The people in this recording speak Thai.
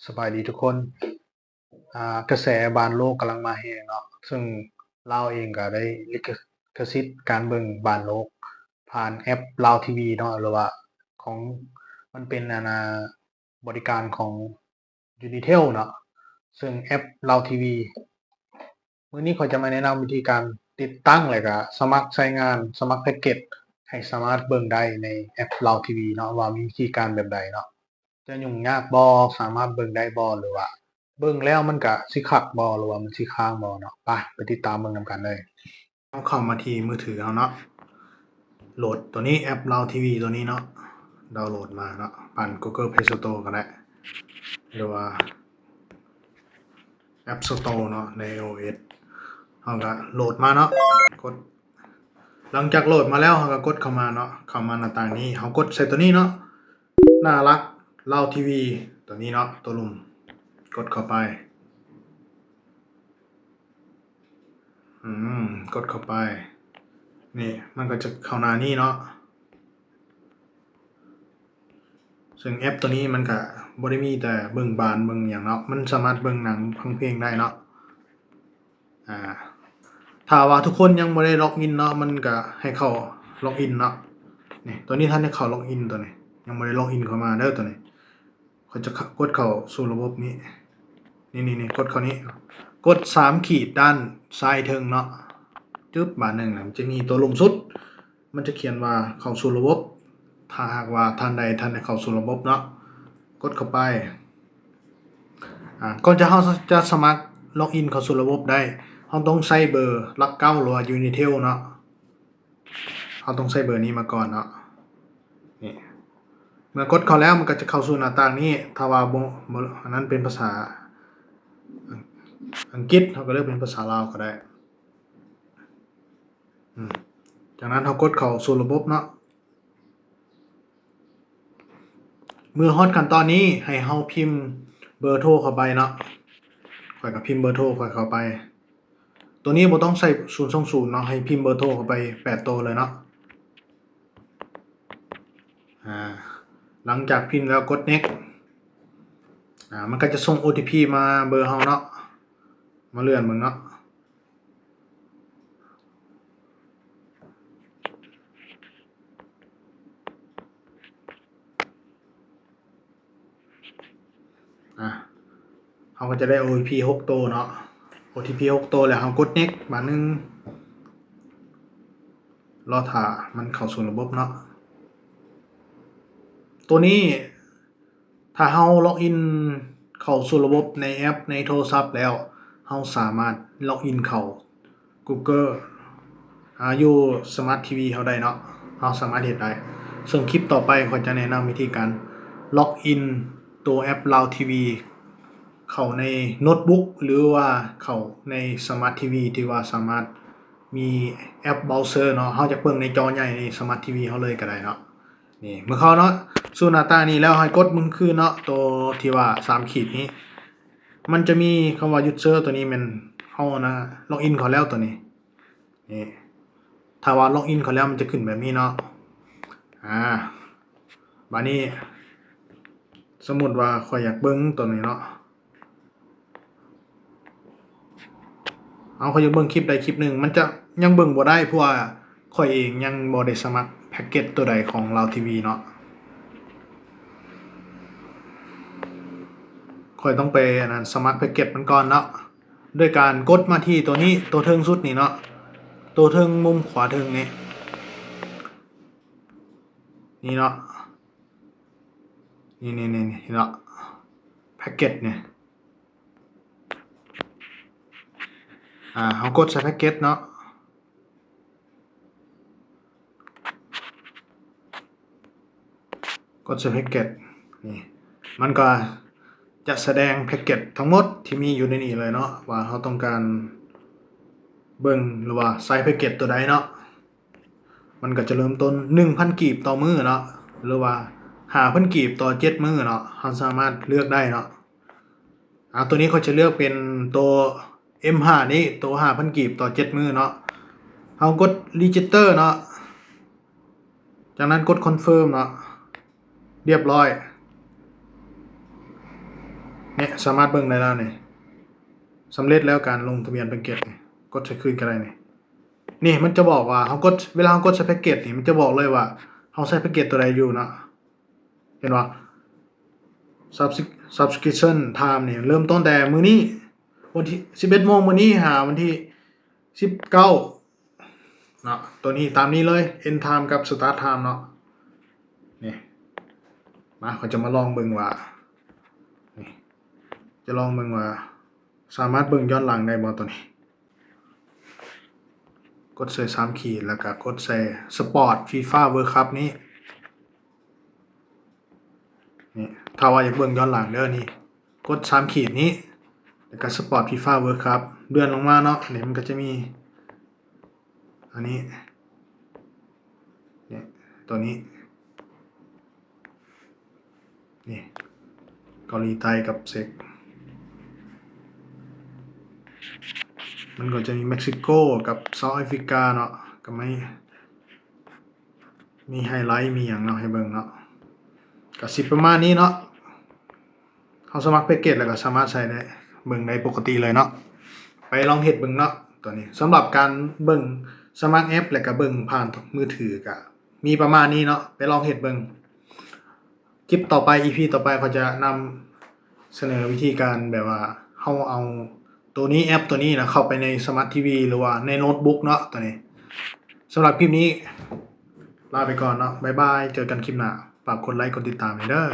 สบายดีทุกคนกระแสบานโลกกำลังมาแรงเนาะซึ่งเราเองก็ได้ลิขสิทธิ์การเบิ่งบานโลกผ่านแอปลาวทีวีเนาะหรือว่าของมันเป็นบริการของ Unitel เนาะซึ่งแอปลาวทีวีมื้อนี้ข้อยจะมาแนะนำวิธีการติดตั้งแล้วก็สมัครใช้งานสมัครแพ็กเกจให้สามารถเบิ่งได้ในแอปลาวทีวีเนาะว่ามีวิธีการแบบใดเนาะ จะยุ่งยากบ่สามารถเบิ่งได้บ่หรือว่าเบิ่งแล้วมันก็สิคักบ่หรือว่ามันสิค้างบ่เนาะไปติดตามเบิ่งนำกันเลยเราเข้ามาที่มือถือเราเนาะโหลดตัวนี้แอป Now TV ตัวนี้เนาะดาวน์โหลดมาเนาะผ่าน Google Play Store ก็ได้หรือว่า App Store เนาะใน iOS เราก็โหลดมาเนาะกดหลังจากโหลดมาแล้วเราก็กดเข้ามาเนาะเข้ามาหน้าต่างนี้เรากดใส่ตัวนี้เนาะน่ารักลาวทีวีตัวนี้เนาะตัวลุ่มกดเข้าไปกดเข้าไปนี่มันก็จะเข้าหน้านี้เนาะซึ่งแอปตัวนี้มันก็บ่ได้มีแต่เบิ่งบานเบิ่งหยังเนาะมันสามารถเบิ่งหนังฟังเพลงได้เนาะถ้าว่าทุกคนยังบ่ได้ล็อกอินเนาะมันก็ให้เข้าล็อกอินเนาะนี่ตัวนี้ท่านได้เข้าล็อกอินตัวนี้ยังบ่ได้ล็อกอินเข้ามาเด้อตัวนี้เขาจะกดเข้าสู่ระบบนี้นี่กดเข้านี้กด3ขีดด้านซ้ายเทิงเนาะจึ๊บบาดนึงมันจะมีตัวลงสุดมันจะเขียนว่าเข้าสู่ระบบถ้าหากว่าท่านใดท่านได้เข้าสู่ระบบเนาะกดเข้าไปก่อนเฮาจะสมัครล็อกอินเข้าสู่ระบบได้เฮาต้องใส่เบอร์หลักเก้าหรือว่า Unitel เนาะเฮาต้องใส่เบอร์นี้มาก่อนเนาะนี่เมื่อกดเข้าแล้วมันก็จะเข้าสู่หน้าต่างนี้ถ้าว่าบ่อันนั้นเป็นภาษาอังกฤษเฮาก็เลือกเป็นภาษาลาวก็ได้จากนั้นเฮากดเข้าสู่ระบบเนาะเมื่อฮอดขั้นตอนนี้ให้เฮาพิมพ์เบอร์โทรเข้าไปเนาะข้อยก็พิมพ์เบอร์โทรข้อยเข้าไปตัวนี้บ่ต้องใส่020เนาะให้พิมพ์เบอร์โทรเข้าไป8ตัวเลยเนาะหลังจากพิมพ์แล้วกด next มันก็จะส่ง OTP มาเบอร์เฮาเนาะมาเลื่อนเบิ่งเนาะเฮาก็จะได้ OTP 6ตัวเนาะ OTP 6ตัวแล้วเฮากด next บาดนึงรอท่ามันเข้าสู่ระบบเนาะตัวนี้ถ้าเฮาล็อกอินเข้าสู่ระบบในแอปในโทรศัพท์แล้วเฮาสามารถล็อกอินเข้า Google อยู่สมาร์ททีวีเฮาได้เนาะเฮาสามารถเฮ็ดได้ซึ่งคลิปต่อไปข้อยจะแนะนำวิธีการล็อกอินตัวแอป Now TV เข้าในโน้ตบุ๊กหรือว่าเข้าในสมาร์ททีวีที่ว่าสามารถมีแอปเบราว์เซอร์เนาะเฮาจะเบิ่งในจอใหญ่ในสมาร์ททีวีเฮาเลยก็ได้เนาะนี่เมื่อเข้าเนาะสู่หน้าตานี้แล้วให้กดมึงคือเนาะตัวที่ว่า3ขีดนี้มันจะมีคำว่า user ตัวนี้แม่นเฮานะล็อกอินเข้าแล้วตัวนี้นี่ถ้าว่าล็อกอินเข้าแล้วมันจะขึ้นแบบนี้เนาะบัดนี้สมมุติว่าข้อยอยากเบิ่งตัวนี้เนาะข้อยอยากเบิ่งคลิปใดคลิปหนึ่งมันจะยังเบิ่งบ่ได้เพราะว่าข้อยเองยังบ่ได้สมัครแพ็กเกจตัวใดของ Now TV เนาะข้อยต้องไปสมัครแพ็กเกจมันก่อนเนาะด้วยการกดมาที่ตัวนี้ตัวเทิงสุดนี่เนาะตัวเทิงมุมขวาเทิงนี่เนาะนี่เนาะแพ็กเกจเนี่ยเฮากดใส่แพ็กเกจเนาะกดใส่แพ็กเกจนี่มันก็จะแสดงแพ็กเกจทั้งหมดที่มีอยู่ในนี้เลยเนาะว่าเฮาต้องการเบิ่งหรือว่าใส่แพ็กเกจตัวใดเนาะมันก็จะเริ่มต้น 1,000 กีบต่อมื้อเนาะหรือว่า 5,000 กีบต่อ7มื้อเนาะเฮาสามารถเลือกได้เนาะตัวนี้เขาจะเลือกเป็นตัว M5 นี้ตัว 5,000 กีบต่อ7มื้อเนาะเฮากด register เนาะจากนั้นกด confirm เนาะเรียบร้อย เนี่ยสามารถเบิ่งได้แล้วนี่สำเร็จแล้วการลงทะเบียนแพ็กเกจนี่กดใช้คืนก็ได้นี่มันจะบอกว่าเฮากดเวลาเฮากดใช้แพ็กเกจนี่มันจะบอกเลยว่าเฮาใช้แพ็กเกจตัวใดอยู่เนาะเห็นบ่ subscription time นี่เริ่มต้นแต่มื้อนี้วันที่ 11 โมงมื้อนี้หาวันที่ 19เนาะตัวนี้ตามนี้เลย end time กับ start time เนาะนี่มาเขาจะมาลองเบิ่งว่านี่จะลองเบิ่งว่าสามารถเบิ่งย้อนหลังได้บ่ตัวนี้กดใส่3ขีดแล้วก็กดใส่ Sport FIFA World Cup นี้นี่ถ้าว่าอยากเบิ่งย้อนหลังเด้อนี่กด3ขีดนี้แล้วก็ Sport FIFA World Cup เลื่อนลงมาเนาะนี่มันก็จะมีอันนี้เนี่ยตัวนี้นี่เกาหลีใต้กับเซกมันก็จะมีเม็กซิโกกับเซาท์แอฟริกาเนาะก็ไม่มีไฮไลท์มีหยังเนาะให้เบิ่งเนาะก็สิประมาณนี้เนาะเฮาสมัครแพ็กเกจแล้วก็สามารถใช้ได้เบิ่งได้ปกติเลยเนาะไปลองเฮ็ดเบิ่งเนาะตัวนี้สำหรับการเบิ่งสมัครแอปแล้วก็เบิ่งผ่านมือถือก็มีประมาณนี้เนาะไปลองเฮ็ดเบิ่งคลิปต่อไป EP ต่อไปเขาจะนำเสนอวิธีการแบบว่าเฮาเอาตัวนี้แอปตัวนี้นะเข้าไปในสมาร์ททีวีหรือว่าในโน้ตบุ๊กเนาะตัวนี้สำหรับคลิปนี้ลาไปก่อนเนาะบ๊ายบายเจอกันคลิปหน้าฝากกดไลค์กดติดตามให้เด้อ